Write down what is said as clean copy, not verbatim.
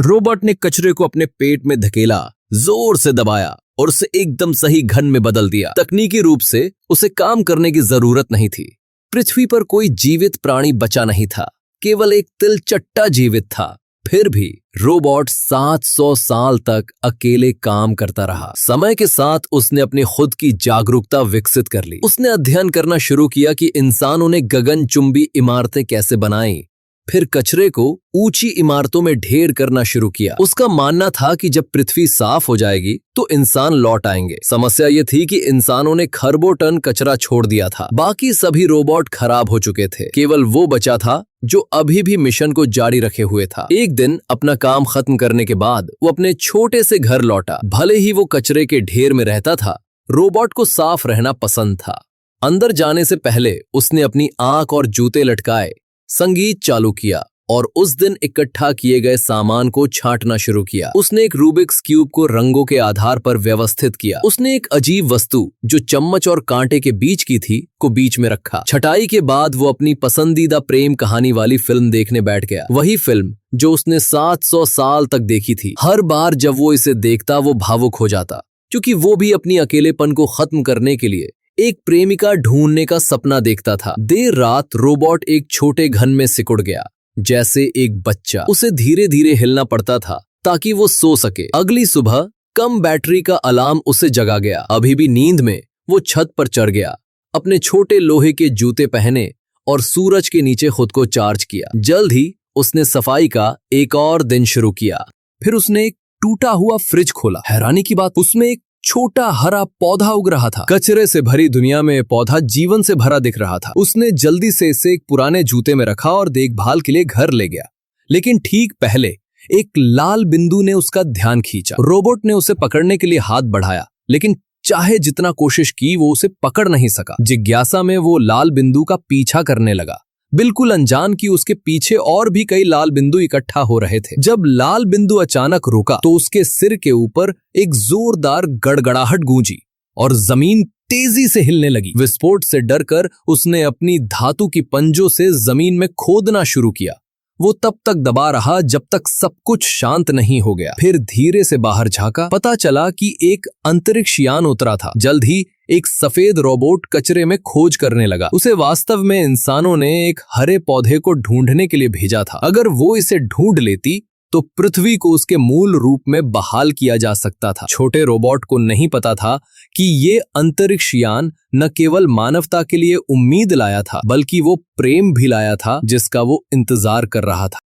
Robot ने कचरे को अपने पेट में धकेला, जोर से दबाया और उसे एकदम सही घन में बदल दिया। तकनीकी रूप से उसे काम करने की जरूरत नहीं थी। पृथ्वी पर कोई जीवित प्राणी बचा नहीं था, केवल एक तिलचट्टा जीवित था। फिर भी रोबोट 700 साल तक अकेले काम करता रहा। समय के साथ उसने अपनी खुद की जागरूकता विकसित कर ली। उसने अध्ययन करना शुरू किया कि इंसानों ने गगनचुंबी इमारतें कैसे बनाई, फिर कचरे को ऊंची इमारतों में ढेर करना शुरू किया। उसका मानना था कि जब पृथ्वी साफ हो जाएगी तो इंसान लौट आएंगे। समस्या ये थी कि इंसानों ने खरबों टन कचरा छोड़ दिया था। बाकी सभी रोबोट खराब हो चुके थे, केवल वो बचा था जो अभी भी मिशन को जारी रखे हुए था। एक दिन अपना काम खत्म करने के बाद वो अपने छोटे से घर लौटा। भले ही वो कचरे के ढेर में रहता था, रोबोट को साफ रहना पसंद था। अंदर जाने से पहले उसने अपनी आंख और जूते लटकाए, संगीत चालू किया और उस दिन इकट्ठा किए गए सामान को छांटना शुरू किया। उसने एक रूबिक्स क्यूब को रंगों के आधार पर व्यवस्थित किया। उसने एक अजीब वस्तु जो चम्मच और कांटे के बीच की थी को बीच में रखा। छटाई के बाद वो अपनी पसंदीदा प्रेम कहानी वाली फिल्म देखने बैठ गया। वही फिल्म जो उसने 700 साल तक देखी थी। हर बार जब वो इसे देखता वो भावुक हो जाता, क्योंकि वो भी अपनी अकेलेपन को खत्म करने के लिए एक प्रेमिका ढूंढने का सपना देखता था। देर रात रोबोट एक छोटे घन में सिकुड़ गया, जैसे एक बच्चा। उसे धीरे धीरे हिलना पड़ता था ताकि वो सो सके। अगली सुबह कम बैटरी का अलार्म उसे जगा गया। अभी भी नींद में वो छत पर चढ़ गया, अपने छोटे लोहे के जूते पहने और सूरज के नीचे खुद को चार्ज किया। जल्द ही उसने सफाई का एक और दिन शुरू किया। फिर उसने एक टूटा हुआ फ्रिज खोला। हैरानी की बात, उसमें एक छोटा हरा पौधा उग रहा था। कचरे से भरी दुनिया में पौधा जीवन से भरा दिख रहा था। उसने जल्दी से इसे एक पुराने जूते में रखा और देखभाल के लिए घर ले गया। लेकिन ठीक पहले एक लाल बिंदु ने उसका ध्यान खींचा। रोबोट ने उसे पकड़ने के लिए हाथ बढ़ाया, लेकिन चाहे जितना कोशिश की वो उसे पकड़ नहीं सका। जिज्ञासा में वो लाल बिंदु का पीछा करने लगा, बिल्कुल अनजान कि उसके पीछे और भी कई लाल बिंदु इकट्ठा हो रहे थे। जब लाल बिंदु अचानक रुका तो उसके सिर के ऊपर एक जोरदार गड़गड़ाहट गूंजी और जमीन तेजी से हिलने लगी। विस्फोट से डरकर उसने अपनी धातु की पंजों से जमीन में खोदना शुरू किया। वो तब तक दबा रहा जब तक सब कुछ शांत नहीं हो गया। फिर धीरे से बाहर झांका, पता चला कि एक अंतरिक्ष यान उतरा था। जल्द ही एक सफेद रोबोट कचरे में खोज करने लगा। उसे वास्तव में इंसानों ने एक हरे पौधे को ढूंढने के लिए भेजा था। अगर वो इसे ढूंढ लेती तो पृथ्वी को उसके मूल रूप में बहाल किया जा सकता था। छोटे रोबोट को नहीं पता था कि ये अंतरिक्ष यान न केवल मानवता के लिए उम्मीद लाया था, बल्कि वो प्रेम भी लाया था जिसका वो इंतजार कर रहा था।